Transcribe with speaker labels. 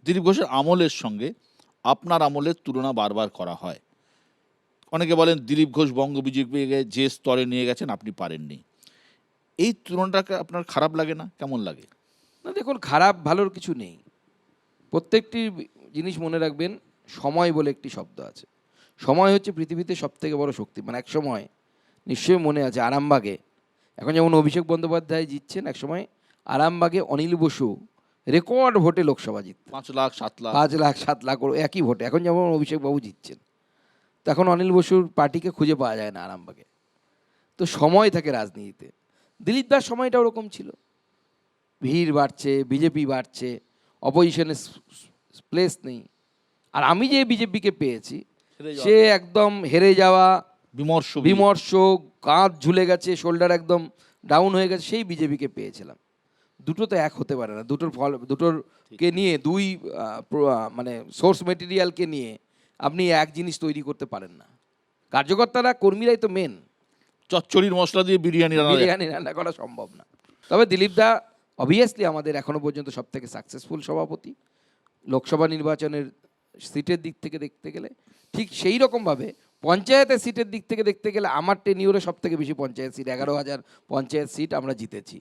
Speaker 1: দিলীপ ঘোষের আমলের সঙ্গে আপনার আমলের তুলনা বারবার করা হয়। অনেকে বলেন দিলীপ ঘোষ বঙ্গ বিজেপিকে যে স্তরে নিয়ে গেছেন আপনি পারেননি। এই তুলনাটাকে আপনার খারাপ লাগে না? কেমন লাগে?
Speaker 2: না দেখুন, খারাপ ভালোর কিছু নেই। প্রত্যেকটি জিনিস মনে রাখবেন, সময় বলে একটি শব্দ আছে। সময় হচ্ছে পৃথিবীতে সবথেকে বড় শক্তি। মানে এক সময় নিশ্চয়ই মনে আছে আরামবাগে, এখন যেমন অভিষেক বন্দ্যোপাধ্যায় জিতছেন, একসময় আরামবাগে অনিল বসু রেকর্ড ভোটে লোকসভা জিততেন।
Speaker 1: 5 লাখ 7 লাখ।
Speaker 2: 5 লাখ 7 লাখ একই ভোটে। এখন যেমন অভিষেকবাবু জিতছেন, তো এখন অনিল বসুর পার্টিকে খুঁজে পাওয়া যায় না আরামবাগে। তো সময় থাকে রাজনীতিতে। দিলীপ দার সময়টা ওরকম ছিল। ভিড় বাড়ছে, বিজেপি বাড়ছে, অপোজিশনে প্লেস নেই। আর আমি যে বিজেপিকে পেয়েছি,
Speaker 1: হেরে যাওয়া।
Speaker 2: সে একদম হেরে যাওয়া,
Speaker 1: বিমর্ষ
Speaker 2: বিমর্ষ, কাঁধ ঝুলে গেছে, শোল্ডার একদম ডাউন হয়ে গেছে, সেই বিজেপিকে পেয়েছিলাম। দুটো তো এক হতে পারে না। দুটোরকে নিয়ে মানে সোর্স মেটেরিয়ালকে নিয়ে আপনি এক জিনিস তৈরি করতে পারেন না। কার্যকর্তারা, কর্মীরাই তো মেন।
Speaker 1: চচ্চড়ির মশলা দিয়ে বিরিয়ানি রান্না যায়।
Speaker 2: বিরিয়ানি রান্না করা সম্ভব না। তবে দিলীপ দা অবভিয়াসলি আমাদের এখনো পর্যন্ত সব থেকে সাকসেসফুল সভাপতি। লোকসভা নির্বাচনের সিটের দিক থেকে দেখতে গেলে ঠিক সেই রকমভাবে পঞ্চায়েতের সিটের দিক থেকে দেখতে গেলে আমার টেনিওরে সব থেকে বেশি পঞ্চায়েত সিট, 11,000 পঞ্চায়েত সিট আমরা জিতেছি।